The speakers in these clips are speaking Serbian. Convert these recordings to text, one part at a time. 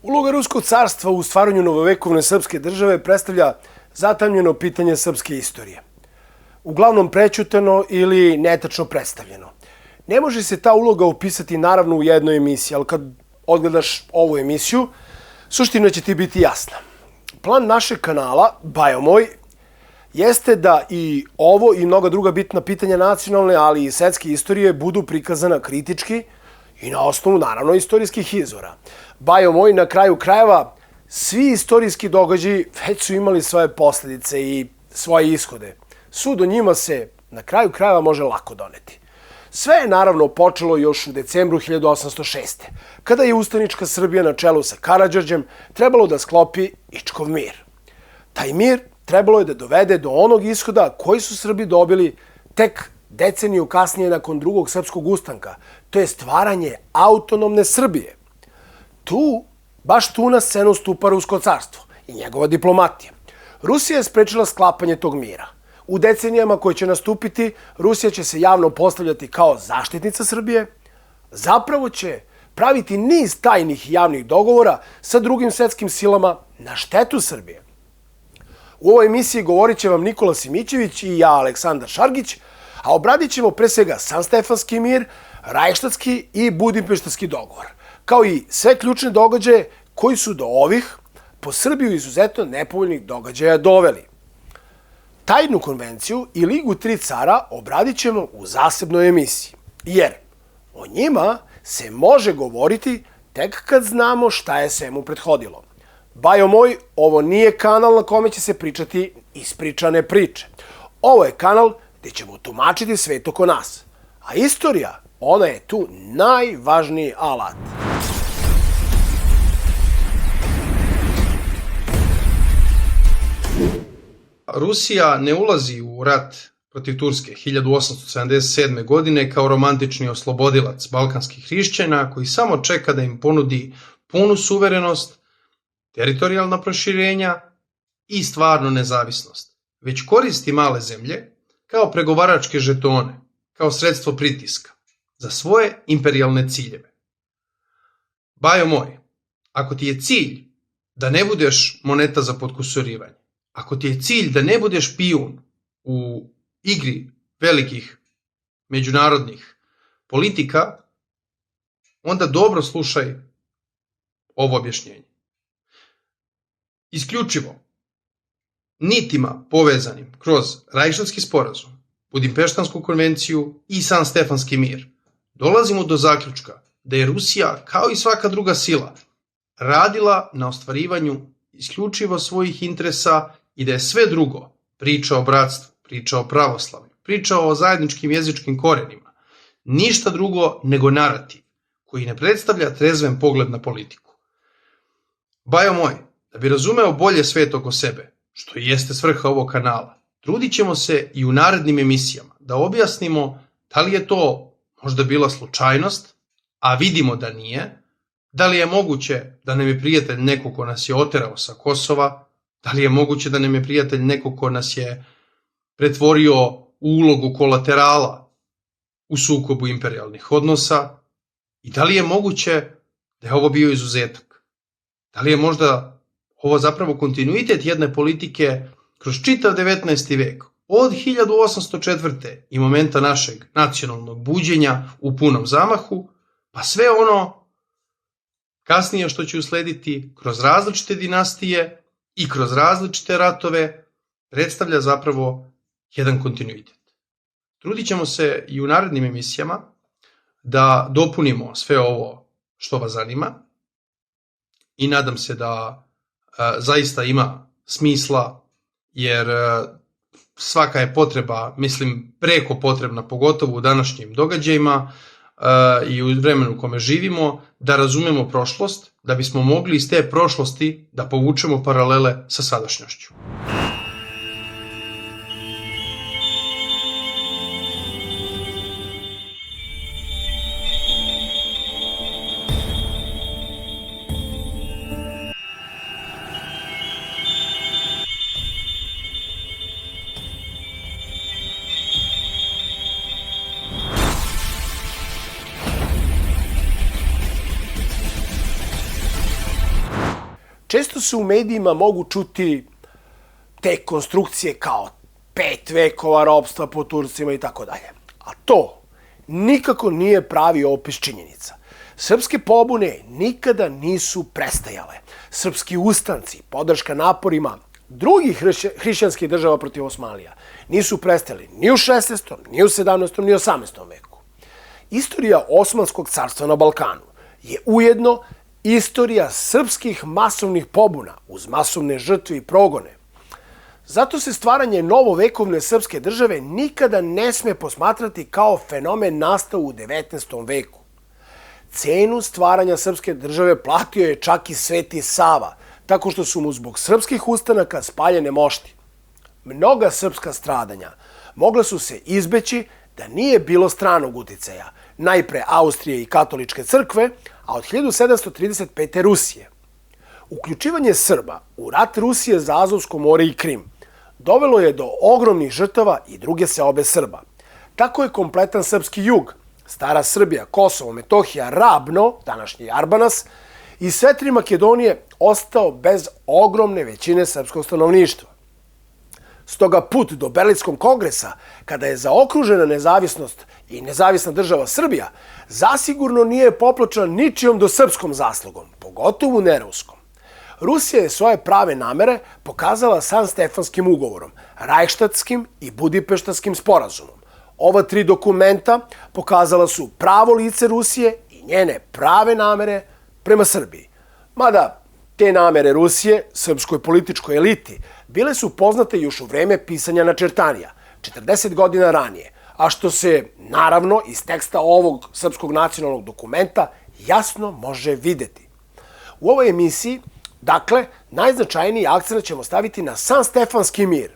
Uloga Ruskog carstva u stvaranju novovekovne srpske države predstavlja zatamnjeno pitanje srpske istorije. Uglavnom prećuteno ili netačno predstavljeno. Ne može se ta uloga opisati naravno u jednoj emisiji, ali kad odgledaš ovu emisiju, suština će ti biti jasna. Plan našeg kanala, Bajo moj, jeste da i ovo i mnoga druga bitna pitanja nacionalne, ali i svetske istorije budu prikazana kritički i na osnovu, naravno, istorijskih izvora. Bajo moj, na kraju krajeva, svi istorijski događaji već su imali svoje posljedice i svoje ishode. Sud o njima se na kraju krajeva može lako doneti. Sve je naravno počelo još u decembru 1806. kada je ustanička Srbija na čelu sa Karađorđem trebalo da sklopi Ičkov mir. Taj mir trebalo je da dovede do onog ishoda koji su Srbi dobili tek deceniju kasnije nakon drugog srpskog ustanka, to je stvaranje autonomne Srbije. Baš tu na scenu stupa Rusko carstvo i njegova diplomatija. Rusija je sprečila sklapanje tog mira. U decenijama koje će nastupiti, Rusija će se javno postavljati kao zaštitnica Srbije, zapravo će praviti niz tajnih javnih dogovora sa drugim svetskim silama na štetu Srbije. U ovoj emisiji govorit će vam Nikola Simićević i ja, Aleksandar Šargić, a obradit ćemo pre svega Sanstefanski mir, Rajštatski i Budimpeštanski dogovor, kao i sve ključne događaje koji su do ovih, po Srbiju izuzetno nepovoljnih događaja doveli. Tajnu konvenciju i Ligu tri cara obradit ćemo u zasebnoj emisiji, jer o njima se može govoriti tek kad znamo šta je svemu prethodilo. Bajo moj, ovo nije kanal na kome će se pričati ispričane priče. Ovo je kanal gde ćemo tumačiti svet oko nas. A istorija, ona je tu najvažniji alat. Rusija ne ulazi u rat protiv Turske 1877. godine kao romantični oslobodilac balkanskih hrišćana koji samo čeka da im ponudi punu suverenost, teritorijalna proširenja i stvarnu nezavisnost, već koristi male zemlje kao pregovaračke žetone, kao sredstvo pritiska za svoje imperijalne ciljeve. Bajo moj, ako ti je cilj da ne budeš moneta za potkusurivanje, ako ti je cilj da ne budeš pijun u igri velikih međunarodnih politika, onda dobro slušaj ovo objašnjenje. Isključivo nitima povezanim kroz Rajštatski sporazum, Budimpeštansku konvenciju i Sanstefanski mir, dolazimo do zaključka da je Rusija, kao i svaka druga sila, radila na ostvarivanju isključivo svojih interesa i da je sve drugo, priča o bratstvu, priča o pravoslavlju, priča o zajedničkim jezičkim korenima, ništa drugo nego narativ koji ne predstavlja trezven pogled na politiku. Bajo moj, da bi razumeo bolje svet oko sebe, što i jeste svrha ovog kanala, trudit ćemo se i u narednim emisijama da objasnimo da li je to možda bila slučajnost, a vidimo da nije, da li je moguće da nam je prijatelj neko ko nas je oterao sa Kosova, da li je moguće da nam je prijatelj neko ko nas je pretvorio u ulogu kolaterala u sukobu imperijalnih odnosa i da li je moguće da je ovo bio izuzetak. Da li je možda ovo zapravo kontinuitet jedne politike kroz čitav 19. vek, od 1804. i momenta našeg nacionalnog buđenja u punom zamahu, pa sve ono kasnije što će uslediti kroz različite dinastije i kroz različite ratove, predstavlja zapravo jedan kontinuitet. Trudit ćemo se i u narednim emisijama da dopunimo sve ovo što vas zanima i nadam se da zaista ima smisla, jer svaka je potreba, mislim preko potrebna, pogotovo u današnjim događajima i u vremenu u kome živimo, da razumemo prošlost, da bismo mogli iz te prošlosti da povučemo paralele sa sadašnjošću. često se u medijima mogu čuti te konstrukcije kao 5 vekova ropstva po Turcima i tako dalje. A to nikako nije pravi opis činjenica. Srpske pobune nikada nisu prestajale. Srpski ustanci, podrška naporima drugih hrišćanskih država protiv Osmanlija nisu prestali ni u 16., ni u 17., ni u 18. veku. Istorija Osmanskog carstva na Balkanu je ujedno istorija srpskih masovnih pobuna uz masovne žrtve i progone. Zato se stvaranje novovekovne srpske države nikada ne sme posmatrati kao fenomen nastao u 19. veku. Cenu stvaranja srpske države platio je čak i Sveti Sava, tako što su mu zbog srpskih ustanaka spaljene mošti. Mnoga srpska stradanja mogla su se izbeći da nije bilo stranog uticaja, najpre Austrije i katoličke crkve, a od 1735. Rusije. Uključivanje Srba u rat Rusije za Azovsko more i Krim dovelo je do ogromnih žrtava i druge seobe Srba. Tako je kompletan srpski jug, Stara Srbija, Kosovo, Metohija, Rabno, današnji Arbanas, i sve 3 Makedonije ostao bez ogromne većine srpskog stanovništva. Stoga put do Berlinskog kongresa, kada je zaokružena nezavisnost i nezavisna država Srbija, zasigurno nije popločan ničijom do srpskom zaslugom, pogotovo ne ruskom. Rusija je svoje prave namere pokazala Sanstefanskim ugovorom, Rajštatskim i Budimpeštanskim sporazumom. Ova 3 dokumenta pokazala su pravo lice Rusije i njene prave namere prema Srbiji. Mada te namere Rusije, srpskoj političkoj eliti, bile su poznate još u vreme pisanja Načertanija, 40 godina ranije, a što se, naravno, iz teksta ovog srpskog nacionalnog dokumenta jasno može videti. U ovoj emisiji, dakle, najznačajniji akcent ćemo staviti na Sanstefanski mir,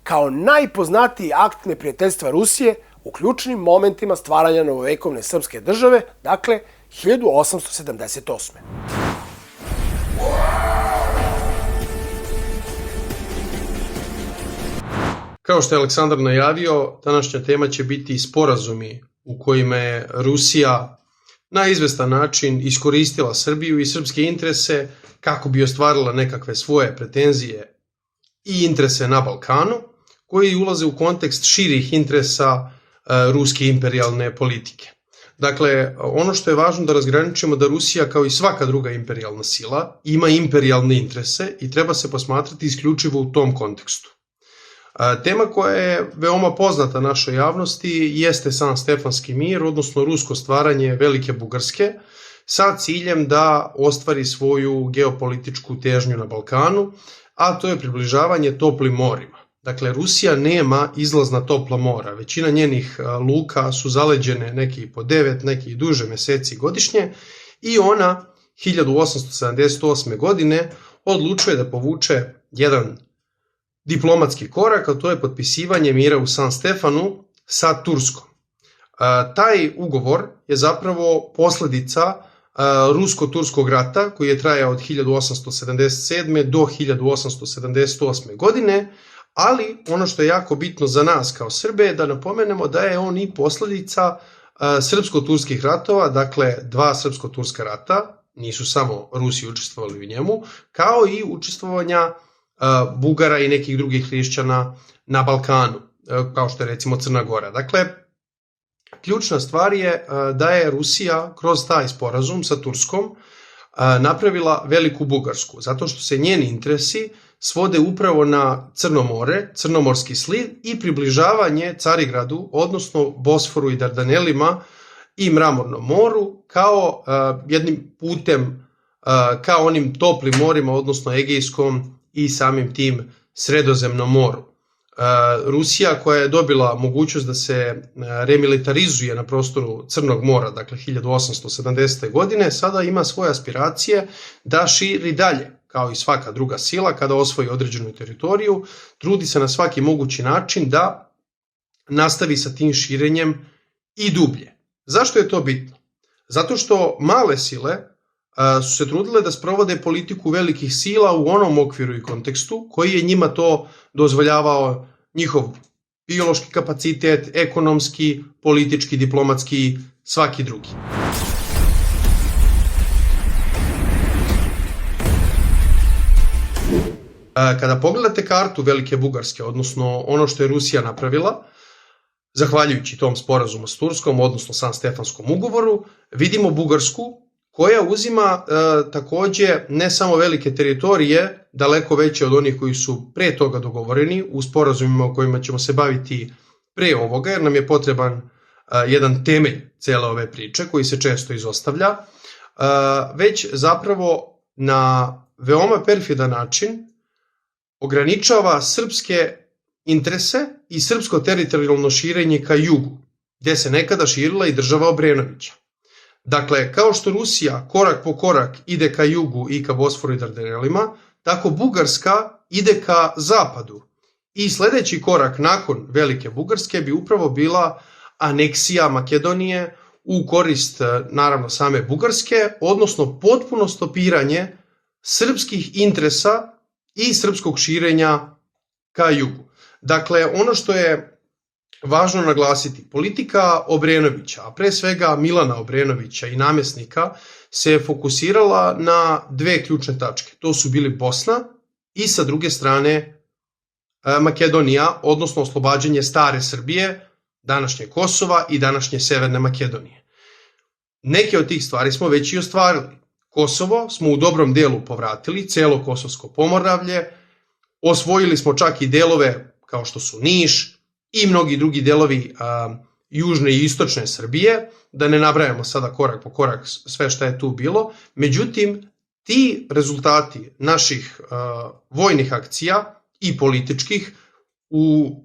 kao najpoznatiji akt neprijateljstva Rusije u ključnim momentima stvaranja novovekovne srpske države, dakle, 1878. Kao što je Aleksandar najavio, današnja tema će biti sporazumi u kojima je Rusija na izvestan način iskoristila Srbiju i srpske interese kako bi ostvarila nekakve svoje pretenzije i interese na Balkanu, koji ulaze u kontekst širih interesa ruske imperijalne politike. Dakle, ono što je važno da razgraničimo da Rusija, kao i svaka druga imperijalna sila, ima imperijalne interese i treba se posmatrati isključivo u tom kontekstu. Tema koja je veoma poznata našoj javnosti jeste Sanstefanski mir, odnosno rusko stvaranje Velike Bugarske, sa ciljem da ostvari svoju geopolitičku težnju na Balkanu, a to je približavanje toplim morima. Dakle, Rusija nema izlaz na topla mora. Većina njenih luka su zaleđene neki po 9, neki duže meseci godišnje i ona 1878. godine odlučuje da povuče jedan diplomatski korak, a to je potpisivanje mira u San Stefanu sa Turskom. Taj ugovor je zapravo posledica rusko-turskog rata koji je trajao od 1877. do 1878. godine, ali ono što je jako bitno za nas kao Srbe je da napomenemo da je on i posledica srpsko-turskih ratova, dakle 2 srpsko-turska rata, nisu samo Rusi učestvovali u njemu, kao i učestvovanja Bugara i nekih drugih hrišćana na Balkanu, kao što je recimo Crna Gora. Dakle, ključna stvar je da je Rusija kroz taj sporazum sa Turskom napravila Veliku Bugarsku, zato što se njeni interesi svode upravo na Crno more, Crnomorski sliv i približavanje Carigradu, odnosno Bosforu i Dardanelima i Mramornom moru, kao jednim putem ka onim toplim morima, odnosno Egejskom i samim tim Sredozemnom moru. Rusija, koja je dobila mogućnost da se remilitarizuje na prostoru Crnog mora, dakle 1870. godine, sada ima svoje aspiracije da širi dalje, kao i svaka druga sila, kada osvoji određenu teritoriju, trudi se na svaki mogući način da nastavi sa tim širenjem i dublje. Zašto je to bitno? Zato što male sile su se trudile da sprovode politiku velikih sila u onom okviru i kontekstu koji je njima to dozvoljavao njihov biološki kapacitet, ekonomski, politički, diplomatski, svaki drugi. Kada pogledate kartu Velike Bugarske, odnosno ono što je Rusija napravila, zahvaljujući tom sporazumu s Turskom, odnosno San Stefanskom ugovoru, vidimo Bugarsku koja uzima takođe ne samo velike teritorije, daleko veće od onih koji su pre toga dogovoreni u sporazumima o kojima ćemo se baviti pre ovoga, jer nam je potreban jedan temelj cele ove priče koji se često izostavlja, već zapravo na veoma perfidan način ograničava srpske interese i srpsko teritorijalno širenje ka jugu, gde se nekada širila i država Obrenovića. Dakle, kao što Rusija korak po korak ide ka jugu i ka Bosforu i Dardanelima, tako Bugarska ide ka zapadu. I sledeći korak nakon Velike Bugarske bi upravo bila aneksija Makedonije u korist, naravno, same Bugarske, odnosno potpuno stopiranje srpskih interesa i srpskog širenja ka jugu. Dakle, ono što je važno naglasiti, politika Obrenovića, a pre svega Milana Obrenovića i namesnika, se fokusirala na dve ključne tačke. To su bili Bosna i sa druge strane Makedonija, odnosno oslobađanje stare Srbije, današnje Kosova i današnje Severne Makedonije. Neke od tih stvari smo već i ostvarili. Kosovo smo u dobrom delu povratili, celo Kosovsko pomoravlje, osvojili smo čak i delove kao što su Niš i mnogi drugi delovi južne i istočne Srbije, da ne nabrajamo sada korak po korak sve šta je tu bilo. Međutim, ti rezultati naših vojnih akcija i političkih u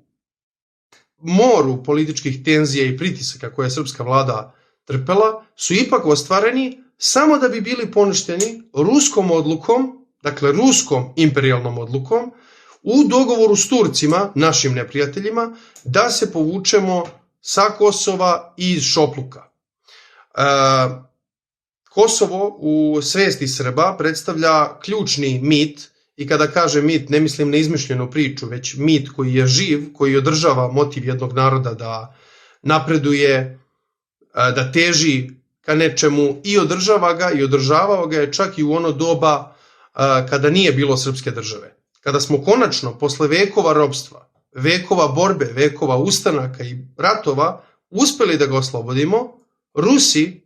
moru političkih tenzija i pritisaka koje je srpska vlada trpela su ipak ostvareni samo da bi bili poništeni ruskom odlukom, dakle ruskom imperijalnom odlukom, u dogovoru s Turcima, našim neprijateljima, da se povučemo sa Kosova i iz Šopluka. Kosovo u svesti Srba predstavlja ključni mit, i kada kažem mit ne mislim na izmišljenu priču, već mit koji je živ, koji održava motiv jednog naroda da napreduje, da teži ka nečemu i održava ga i održavao ga je čak i u ono doba kada nije bilo srpske države. Kada smo konačno, posle vekova ropstva, vekova borbe, vekova ustanaka i ratova, uspeli da ga oslobodimo, Rusi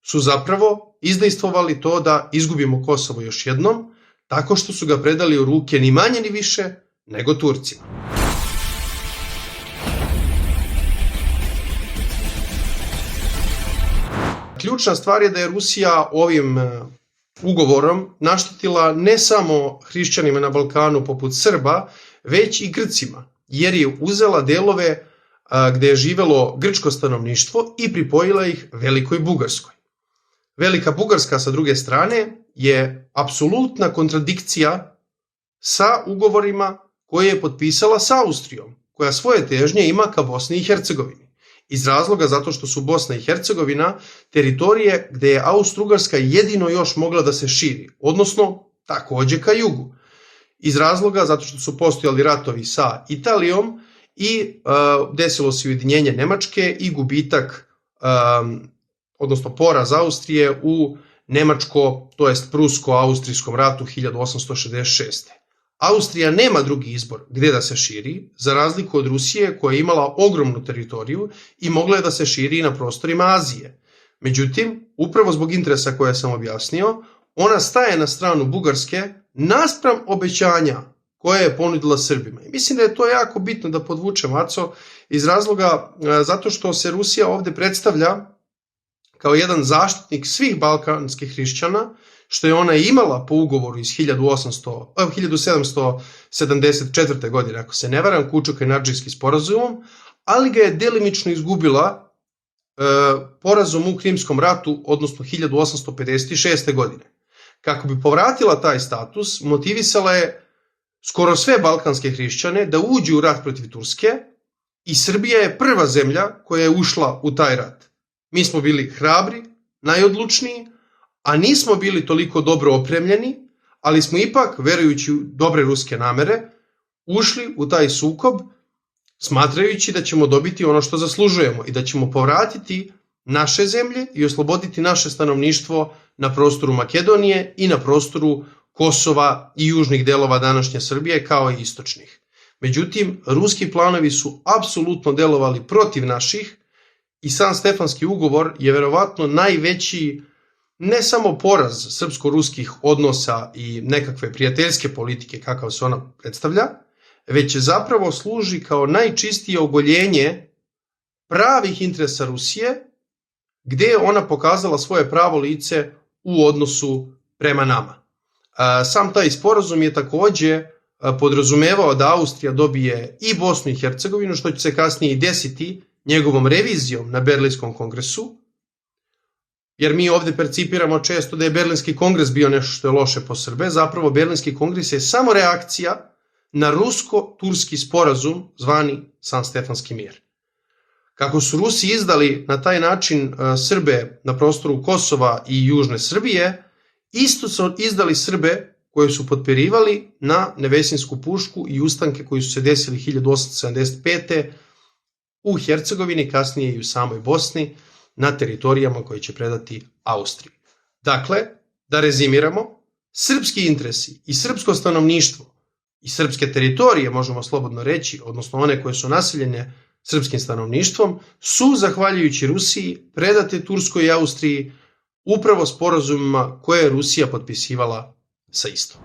su zapravo izdejstvovali to da izgubimo Kosovo još jednom, tako što su ga predali u ruke ni manje ni više nego Turcima. Ključna stvar je da je Rusija ovim ugovorom naštetila ne samo hrišćanima na Balkanu poput Srba, već i Grcima, jer je uzela delove gde je živelo grčko stanovništvo i pripojila ih Velikoj Bugarskoj. Velika Bugarska, sa druge strane, je apsolutna kontradikcija sa ugovorima koje je potpisala sa Austrijom, koja svoje težnje ima ka Bosni i Hercegovini. Iz razloga zato što su Bosna i Hercegovina teritorije gde je Austro-Ugarska jedino još mogla da se širi, odnosno takođe ka jugu. Iz razloga zato što su postojali ratovi sa Italijom i desilo se ujedinjenje Nemačke i gubitak, odnosno poraz Austrije u nemačko, to jest prusko-austrijskom ratu 1866. Austrija nema drugi izbor gde da se širi, za razliku od Rusije koja je imala ogromnu teritoriju i mogla je da se širi i na prostorima Azije. Međutim, upravo zbog interesa koje sam objasnio, ona staje na stranu Bugarske naspram obećanja koje je ponudila Srbima. I mislim da je to jako bitno da podvučem, Aco, iz razloga zato što se Rusija ovde predstavlja kao jedan zaštitnik svih balkanskih hrišćana, što je ona imala po ugovoru iz 1774. godine, ako se ne varam, Kučuko-Enadžijski sporazumom, ali ga je delimično izgubila porazom u Krimskom ratu, odnosno 1856. godine. Kako bi povratila taj status, motivisala je skoro sve balkanske hrišćane da uđu u rat protiv Turske i Srbija je prva zemlja koja je ušla u taj rat. Mi smo bili hrabri, najodlučniji, a nismo bili toliko dobro opremljeni, ali smo ipak, verujući u dobre ruske namere, ušli u taj sukob smatrajući da ćemo dobiti ono što zaslužujemo i da ćemo povratiti naše zemlje i osloboditi naše stanovništvo na prostoru Makedonije i na prostoru Kosova i južnih delova današnje Srbije, kao i istočnih. Međutim, ruski planovi su apsolutno delovali protiv naših i San Stefanski ugovor je verovatno najveći ne samo poraz srpsko-ruskih odnosa i nekakve prijateljske politike kakav se ona predstavlja, već zapravo služi kao najčistije ogoljenje pravih interesa Rusije, gde je ona pokazala svoje pravo lice u odnosu prema nama. Sam taj sporazum je takođe podrazumevao da Austrija dobije i Bosnu i Hercegovinu, što će se kasnije i desiti njegovom revizijom na Berlinskom kongresu, jer mi ovde percipiramo često da je Berlinski kongres bio nešto što je loše po Srbe. Zapravo Berlinski kongres je samo reakcija na rusko-turski sporazum zvani San Stefanski mir. Kako su Rusi izdali na taj način Srbe na prostoru Kosova i južne Srbije, isto su izdali Srbe koje su potpirivali na Nevesinsku pušku i ustanke koji su se desili 1875. u Hercegovini, kasnije i u samoj Bosni, na teritorijama koje će predati Austriji. Dakle, da rezimiramo, srpski interesi i srpsko stanovništvo i srpske teritorije, možemo slobodno reći, odnosno one koje su naseljene srpskim stanovništvom, su, zahvaljujući Rusiji, predate Turskoj i Austriji upravo sporazumima koje je Rusija potpisivala sa istom.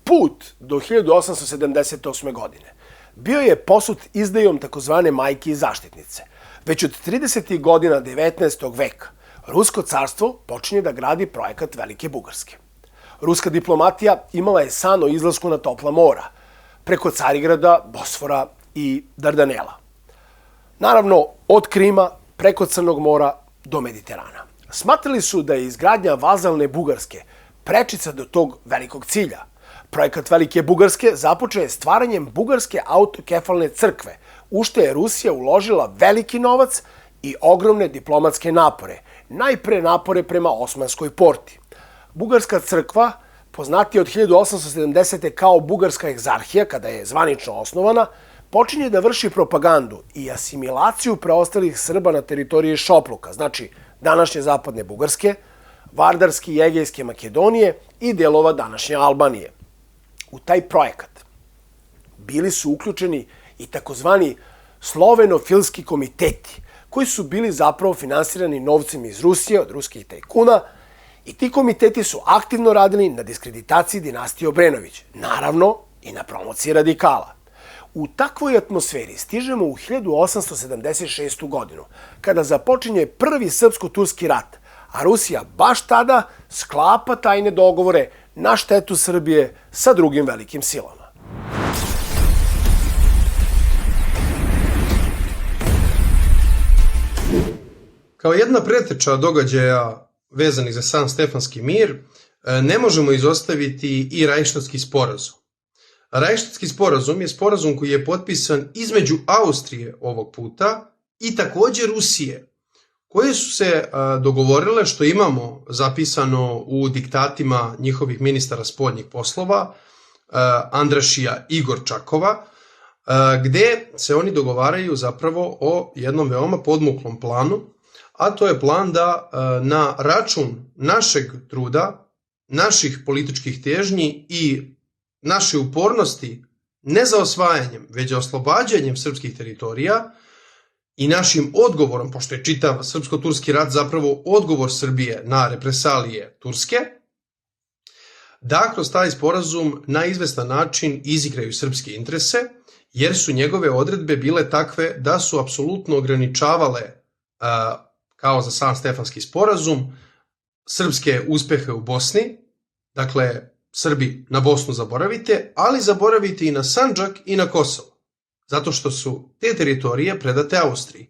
Put do 1878. godine bio je posut izdajom takozvane majke i zaštitnice. Već od 30. godina 19. veka Rusko carstvo počinje da gradi projekat Velike Bugarske. Ruska diplomatija imala je san o izlasku na topla mora, preko Carigrada, Bosfora i Dardanela. Naravno, od Krima, preko Crnog mora do Mediterana. Smatrali su da je izgradnja vazalne Bugarske prečica do tog velikog cilja. Projekat Velike Bugarske započeo stvaranjem Bugarske autokefalne crkve, u što je Rusija uložila veliki novac i ogromne diplomatske napore, najpre napore prema Osmanskoj porti. Bugarska crkva, poznatija od 1870. kao Bugarska egzarhija, kada je zvanično osnovana, počinje da vrši propagandu i asimilaciju preostalih Srba na teritoriji Šopluka, znači današnje zapadne Bugarske, Vardarske i Egejske Makedonije i delova današnje Albanije. U taj projekat bili su uključeni i takozvani slovenofilski komiteti, koji su bili zapravo finansirani novcem iz Rusije, od ruskih tajkuna, i ti komiteti su aktivno radili na diskreditaciji dinastije Obrenović, naravno i na promociji radikala. U takvoj atmosferi stižemo u 1876. godinu, kada započinje prvi srpsko-turski rat, a Rusija baš tada sklapa tajne dogovore na štetu Srbije sa drugim velikim silama. Kao jedna preteča događaja vezanih za San Stefanski mir, ne možemo izostaviti i Rajštatski sporazum. Rajštatski sporazum je sporazum koji je potpisan između Austrije ovog puta i takođe Rusije, koje su se dogovorile, što imamo zapisano u diktatima njihovih ministara spoljnih poslova, Andrašija i Gorčakova, gde se oni dogovaraju zapravo o jednom veoma podmuklom planu, a to je plan da na račun našeg truda, naših političkih težnji i naše upornosti, ne za osvajanjem, već za oslobađanjem srpskih teritorija i našim odgovorom, pošto je čitav srpsko-turski rat zapravo odgovor Srbije na represalije Turske, da kroz taj sporazum na izvestan način izigraju srpske interese, jer su njegove odredbe bile takve da su apsolutno ograničavale, kao za San Stefanski sporazum, srpske uspehe u Bosni. Dakle, Srbi na Bosnu zaboravite, ali zaboravite i na Sandžak i na Kosovo, zato što su te teritorije predate Austriji.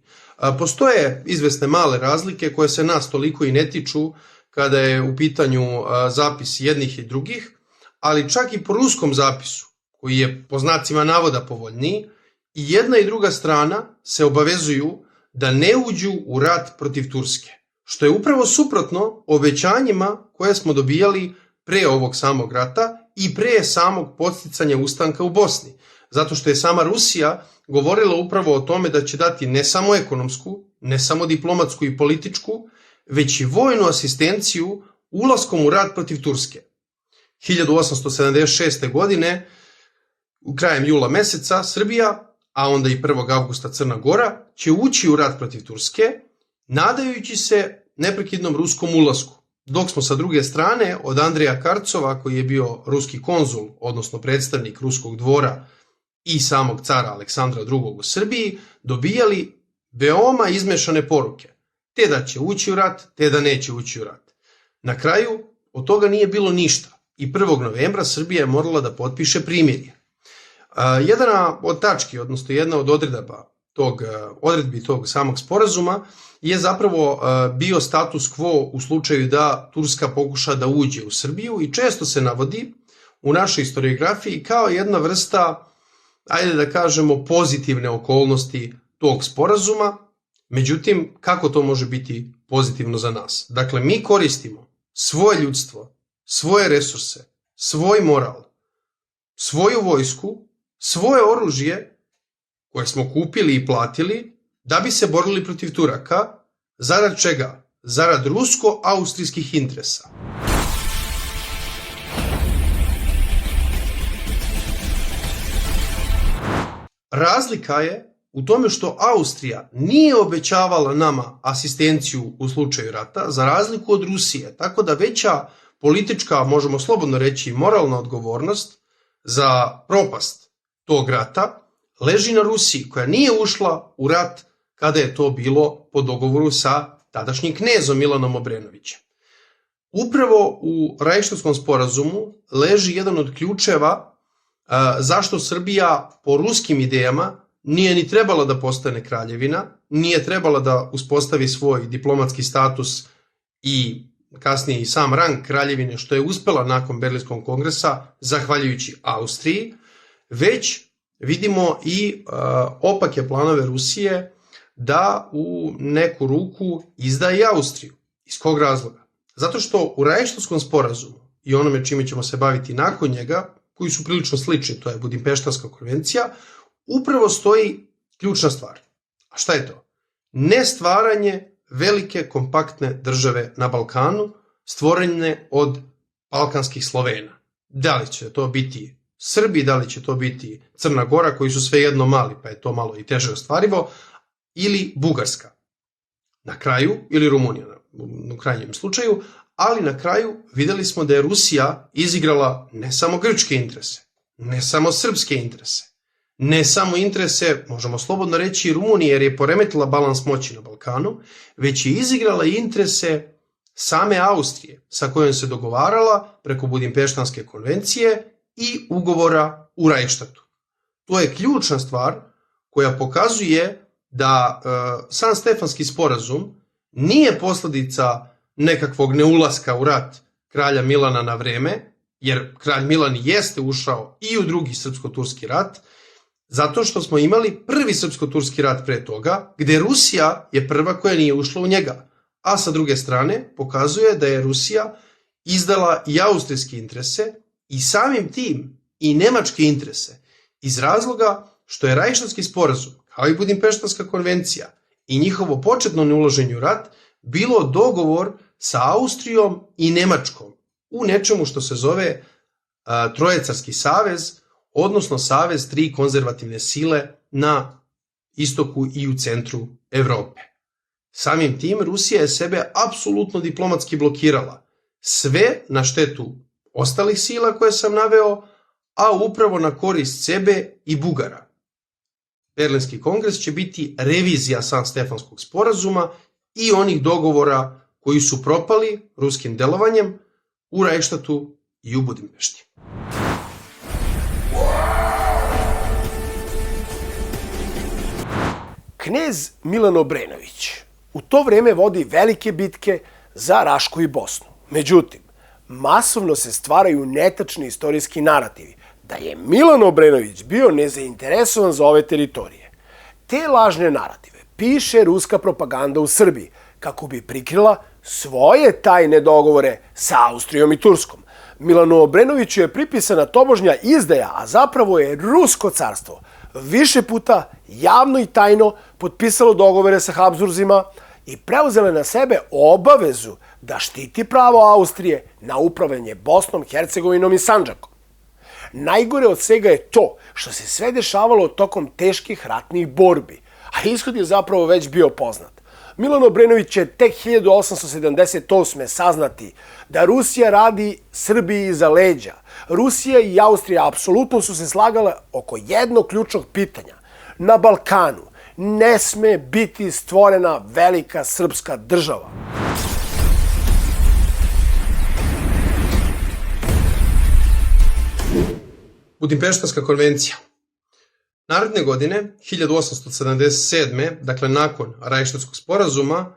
Postoje izvesne male razlike koje se nas toliko i ne tiču kada je u pitanju zapis jednih i drugih, ali čak i po ruskom zapisu, koji je po znacima navoda povoljniji, i jedna i druga strana se obavezuju da ne uđu u rat protiv Turske, što je upravo suprotno obećanjima koje smo dobijali pre ovog samog rata i pre samog podsticanja ustanka u Bosni. zato što je sama Rusija govorila upravo o tome da će dati ne samo ekonomsku, ne samo diplomatsku i političku, već i vojnu asistenciju ulaskom u rat protiv Turske. 1876. godine, u krajem jula meseca, Srbija, a onda i 1. avgusta Crna Gora, će ući u rat protiv Turske, nadajući se neprekidnom ruskom ulasku. Dok smo sa druge strane od Andreja Karcova, koji je bio ruski konzul, odnosno predstavnik ruskog dvora i samog cara Aleksandra II. U Srbiji, dobijali veoma izmešane poruke. Te da će ući u rat, te da neće ući u rat. Na kraju, od toga nije bilo ništa i 1. novembra Srbija je morala da potpiše primirje. Jedna od tački, odnosno jedna od odredbi tog samog sporazuma je zapravo bio status quo u slučaju da Turska pokuša da uđe u Srbiju i često se navodi u našoj historiografiji kao jedna vrsta, ajde da kažemo, pozitivne okolnosti tog sporazuma. Međutim, kako to može biti pozitivno za nas? Dakle, mi koristimo svoje ljudstvo, svoje resurse, svoj moral, svoju vojsku, svoje oružje koje smo kupili i platili da bi se borili protiv Turaka. Zarad čega? Zarad rusko-austrijskih interesa. Razlika je u tome što Austrija nije obećavala nama asistenciju u slučaju rata, za razliku od Rusije, tako da veća politička, možemo slobodno reći, moralna odgovornost za propast tog rata leži na Rusiji, koja nije ušla u rat kada je to bilo po dogovoru sa tadašnjim knezom Milanom Obrenovićem. Upravo u Rajštatskom sporazumu leži jedan od ključeva zašto Srbija po ruskim idejama nije ni trebala da postane kraljevina, nije trebala da uspostavi svoj diplomatski status i kasnije i sam rang kraljevine, što je uspela nakon Berlinskog kongresa, zahvaljujući Austriji, već vidimo i opake planove Rusije da u neku ruku izda i Austriju. Iz kog razloga? Zato što u Rajštatskom sporazumu i onome čime ćemo se baviti nakon njega, koji su prilično slični, to je Budimpeštanska konvencija, upravo stoji ključna stvar. A šta je to? Ne stvaranje velike kompaktne države na Balkanu, stvorene od balkanskih Slovena. Da li će to biti Srbi, da li će to biti Crna Gora, koji su svejedno mali, pa je to malo i teže ostvarivo, ili Bugarska. Na kraju, ili Rumunija u krajnjem slučaju, ali na kraju videli smo da je Rusija izigrala ne samo grčke interese, ne samo srpske interese, ne samo interese, možemo slobodno reći, i Rumunije, jer je poremetila balans moći na Balkanu, već je izigrala interese same Austrije, sa kojom se dogovarala preko Budimpeštanske konvencije i ugovora u Rajštatu. To je ključna stvar koja pokazuje da San Stefanski sporazum nije posledica nekakvog neulaska u rat kralja Milana na vreme, jer kralj Milan jeste ušao i u drugi srpsko-turski rat, zato što smo imali prvi srpsko-turski rat pre toga, gde Rusija je prva koja nije ušla u njega. A sa druge strane pokazuje da je Rusija izdala i austrijske interese i samim tim i nemačke interese, iz razloga što je Rajštatski sporazum, kao i Budimpeštanska konvencija i njihovo početno neulaženje u rat, bilo dogovor sa Austrijom i Nemačkom u nečemu što se zove Trojecarski savez, odnosno savez tri konzervativne sile na istoku i u centru Evrope. Samim tim Rusija je sebe apsolutno diplomatski blokirala, sve na štetu ostalih sila koje sam naveo, a upravo na korist sebe i Bugara. Berlinski kongres će biti revizija San Stefanskog sporazuma i onih dogovora koji su propali ruskim delovanjem u Rajštatu i u Budimpešti. Knez Milan Obrenović u to vreme vodi velike bitke za Rašku i Bosnu. Međutim, masovno se stvaraju netačni istorijski narativi da je Milan Obrenović bio nezainteresovan za ove teritorije. Te lažne narative piše ruska propaganda u Srbiji kako bi prikrila svoje tajne dogovore sa Austrijom i Turskom. Milanu Obrenoviću je pripisana tobožnja izdaja, a zapravo je Rusko carstvo više puta javno i tajno potpisalo dogovore sa Habsburzima i preuzele na sebe obavezu da štiti pravo Austrije na upravljanje Bosnom, Hercegovinom i Sandžakom. Najgore od svega je to što se sve dešavalo tokom teških ratnih borbi, a ishod je zapravo već bio poznat. Milan Obrenović će tek 1878. saznati da Rusija radi Srbiji iza leđa. Rusija i Austrija apsolutno su se slagale oko jednog ključnog pitanja. Na Balkanu ne sme biti stvorena velika srpska država. Budimpeštanska konvencija. Naredne godine, 1877. dakle nakon Rajštatskog sporazuma,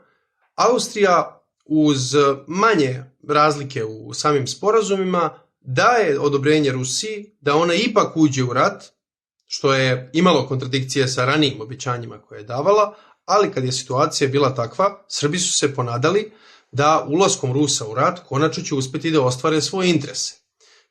Austrija uz manje razlike u samim sporazumima daje odobrenje Rusiji da ona ipak uđe u rat, što je imalo kontradikcije sa ranijim obećanjima koje je davala, ali kad je situacija bila takva, Srbi su se ponadali da ulaskom Rusa u rat konačno će uspeti da ostvare svoje interese.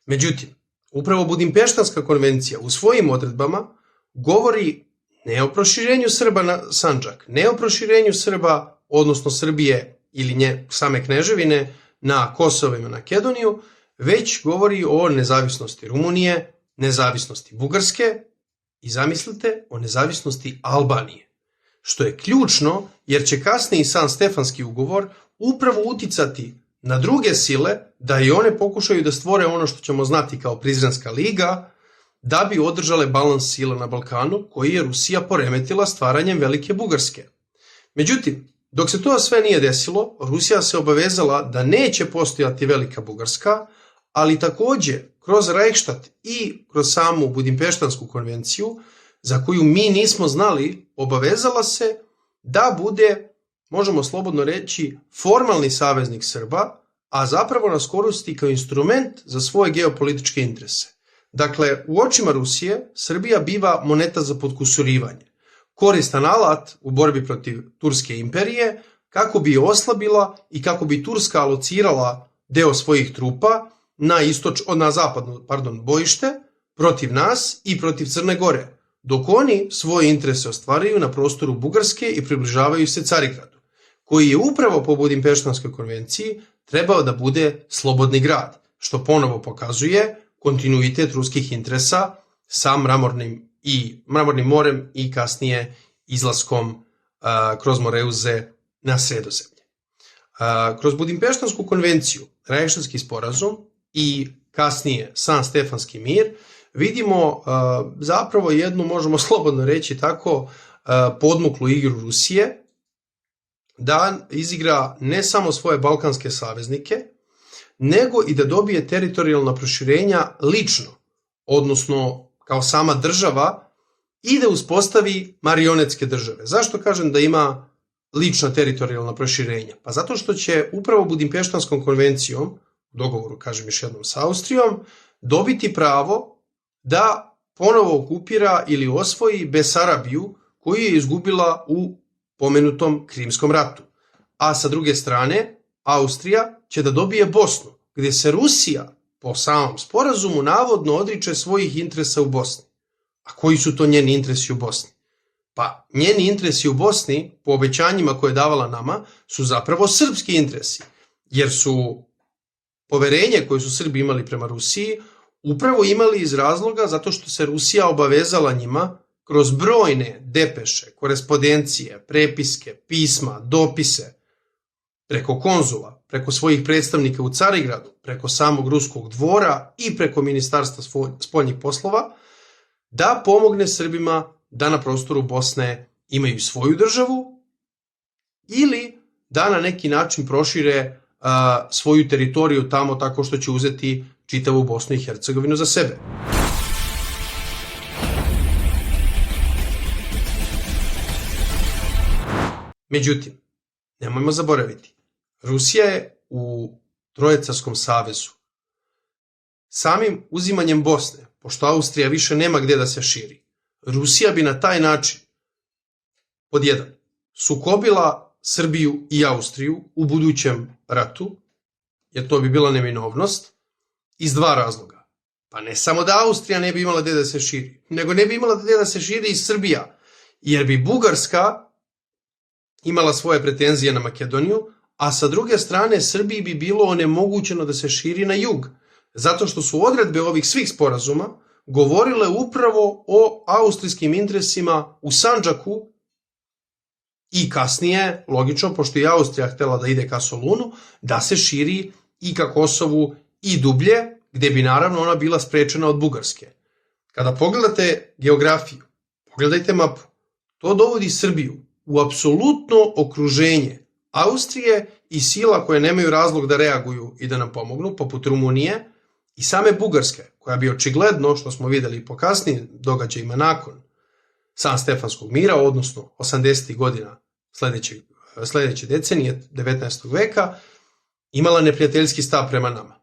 Međutim, upravo Budimpeštanska konvencija u svojim odredbama govori ne o proširenju Srba na Sandžak, ne o proširenju Srba, odnosno Srbije ili same kneževine na Kosovo i Makedoniju, već govori o nezavisnosti Rumunije, nezavisnosti Bugarske i zamislite o nezavisnosti Albanije. Što je ključno jer će kasniji San Stefanski ugovor upravo uticati na druge sile da i one pokušaju da stvore ono što ćemo znati kao Prizrenska liga, da bi održale balans sila na Balkanu koji je Rusija poremetila stvaranjem Velike Bugarske. Međutim, dok se to sve nije desilo, Rusija se obavezala da neće postojati Velika Bugarska, ali takođe kroz Reichstag i kroz samu Budimpeštansku konvenciju, za koju mi nismo znali, obavezala se da bude, možemo slobodno reći, formalni saveznik Srba, a zapravo nas koristi kao instrument za svoje geopolitičke interese. Dakle, u očima Rusije, Srbija biva moneta za potkusurivanje, koristan alat u borbi protiv Turske imperije, kako bi je oslabila i kako bi Turska alocirala deo svojih trupa na zapadno bojište protiv nas i protiv Crne Gore, dok oni svoje interese ostvaraju na prostoru Bugarske i približavaju se Carigradu, koji je upravo po Budimpeštanskoj konvenciji trebao da bude slobodni grad, što ponovo pokazuje kontinuitet ruskih interesa sa Mramornim morem i kasnije izlaskom kroz Moreuze na Sredozemlje. Kroz Budimpeštansku konvenciju, Rajštatski sporazum i kasnije San Stefanski mir vidimo zapravo jednu, možemo slobodno reći tako, podmuklu igru Rusije da izigra ne samo svoje balkanske saveznike, nego i da dobije teritorijalna proširenja lično, odnosno kao sama država, i da uspostavi marionetske države. Zašto kažem da ima lična teritorijalna proširenja? Pa zato što će upravo Budimpeštanskom konvencijom, u dogovoru, kažem još jednom, sa Austrijom, dobiti pravo da ponovo okupira ili osvoji Besarabiju, koju je izgubila u pomenutom Krimskom ratu. A sa druge strane, Austrija će da dobije Bosnu, gdje se Rusija po samom sporazumu navodno odriče svojih interesa u Bosni. A koji su to njeni interesi u Bosni? Pa njeni interesi u Bosni, po obećanjima koje je davala nama, su zapravo srpski interesi, jer su poverenje koje su Srbi imali prema Rusiji upravo imali iz razloga zato što se Rusija obavezala njima kroz brojne depeše, korespondencije, prepiske, pisma, dopise, preko konzula, preko svojih predstavnika u Carigradu, preko samog ruskog dvora i preko Ministarstva spoljnih poslova, da pomogne Srbima da na prostoru Bosne imaju svoju državu ili da na neki način prošire svoju teritoriju tamo tako što će uzeti čitavu Bosnu i Hercegovinu za sebe. Međutim, nemojmo zaboraviti, Rusija je u Trojecarskom savezu. Samim uzimanjem Bosne, pošto Austrija više nema gde da se širi, Rusija bi na taj način, pod jedan, sukobila Srbiju i Austriju u budućem ratu, jer to bi bila neminovnost, iz dva razloga. Pa ne samo da Austrija ne bi imala gde da se širi, nego ne bi imala gde da se širi i Srbija, jer bi Bugarska imala svoje pretenzije na Makedoniju, a sa druge strane Srbiji bi bilo onemogućeno da se širi na jug, zato što su odredbe ovih svih sporazuma govorile upravo o austrijskim interesima u Sandžaku i kasnije, logično, pošto je Austrija htela da ide ka Solunu, da se širi i ka Kosovu i dublje, gde bi naravno ona bila sprečena od Bugarske. Kada pogledate geografiju, pogledajte mapu, to dovodi Srbiju u apsolutno okruženje Austrije i sila koje nemaju razlog da reaguju i da nam pomognu, poput Rumunije i same Bugarske, koja bi očigledno, što smo videli po kasnijim događajima nakon Sanstefanskog mira, odnosno 80. godina sledeće decenije 19. veka, imala neprijateljski stav prema nama.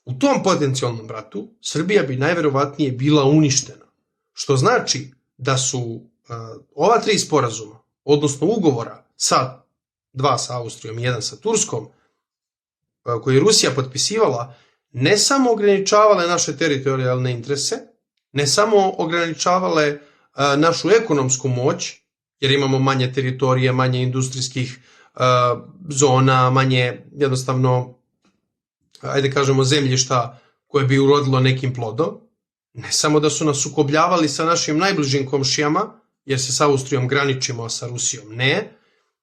U tom potencijalnom ratu Srbija bi najverovatnije bila uništena, što znači da su ova tri sporazuma, odnosno ugovora, dva sa Austrijom i jedan sa Turskom, koje je Rusija potpisivala, ne samo ograničavale naše teritorijalne interese, ne samo ograničavale našu ekonomsku moć, jer imamo manje teritorije, manje industrijskih zona, manje jednostavno, ajde kažemo, zemljišta koje bi urodilo nekim plodom, ne samo da su nas sukobljavali sa našim najbližim komšijama, jer se sa Austrijom graničimo, a sa Rusijom ne,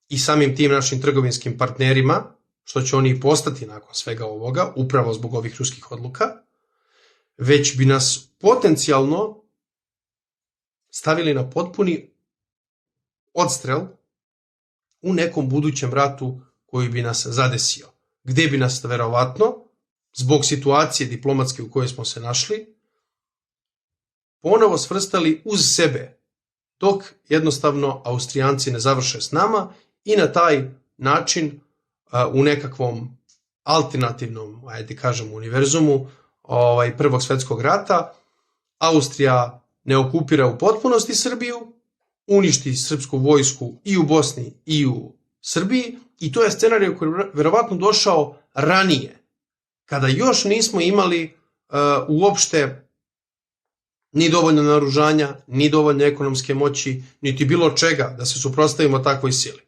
i samim tim našim trgovinskim partnerima, što će oni i postati nakon svega ovoga, upravo zbog ovih ruskih odluka, već bi nas potencijalno stavili na potpuni odstrel u nekom budućem ratu koji bi nas zadesio, gde bi nas verovatno, zbog situacije diplomatske u kojoj smo se našli, ponovo svrstali uz sebe, dok jednostavno Austrijanci ne završe s nama i na taj način u nekakvom alternativnom, ajde kažemo, univerzumu Prvog svetskog rata, Austrija ne okupira u potpunosti Srbiju, uništi srpsku vojsku i u Bosni i u Srbiji, i to je scenarij koji je verovatno došao ranije, kada još nismo imali uopšte ni dovoljno naoružanja, ni dovoljno ekonomske moći, niti bilo čega da se suprotstavimo takvoj sili.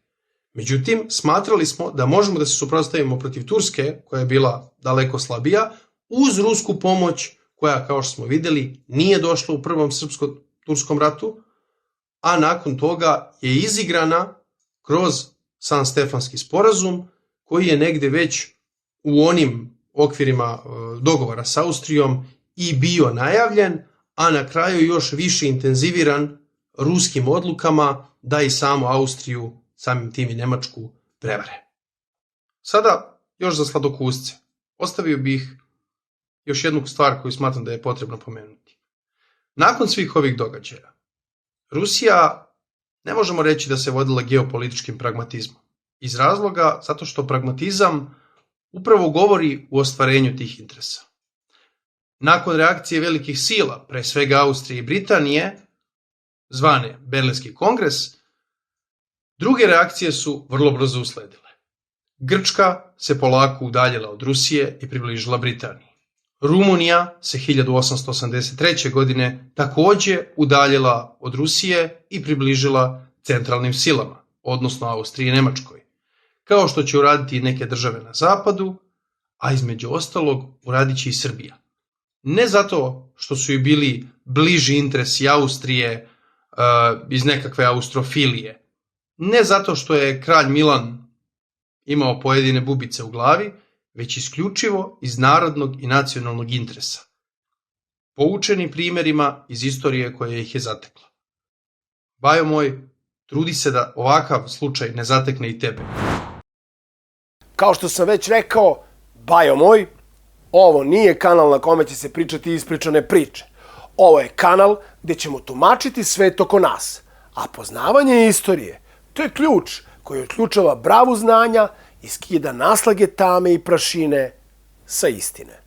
Međutim, smatrali smo da možemo da se suprotstavimo protiv Turske, koja je bila daleko slabija, uz rusku pomoć koja, kao što smo videli, nije došla u Prvom srpsko-turskom ratu, a nakon toga je izigrana kroz Sanstefanski sporazum, koji je negde već u onim okvirima dogovora sa Austrijom i bio najavljen, a na kraju još više intenziviran ruskim odlukama da i samu Austriju, samim tim i Nemačku, prevare. Sada, još za sladokusce, ostavio bih još jednu stvar koju smatram da je potrebno pomenuti. Nakon svih ovih događaja, Rusija, ne možemo reći da se vodila geopolitičkim pragmatizmom. Iz razloga zato što pragmatizam upravo govori u ostvarenju tih interesa. Nakon reakcije velikih sila, pre svega Austrije i Britanije, zvane Berlinski kongres, druge reakcije su vrlo brzo usledile. Grčka se polako udaljila od Rusije i približila Britaniji. Rumunija se 1883. godine takođe udaljila od Rusije i približila centralnim silama, odnosno Austriji i Nemačkoj, kao što će uraditi i neke države na zapadu, a između ostalog uradit će i Srbija. Ne zato što su joj bili bliži interesi Austrije iz nekakve austrofilije, ne zato što je kralj Milan imao pojedine bubice u glavi, već isključivo iz narodnog i nacionalnog interesa, poučeni primjerima iz istorije koja ih je zatekla. Bajo moj, trudi se da ovakav slučaj ne zatekne i tebe. Kao što sam već rekao, bajo moj, ovo nije kanal na kome će se pričati ispričane priče. Ovo je kanal gde ćemo tumačiti svet oko nas, a poznavanje istorije, to je ključ koji otključava bravu znanja i skida naslage tame i prašine sa istine.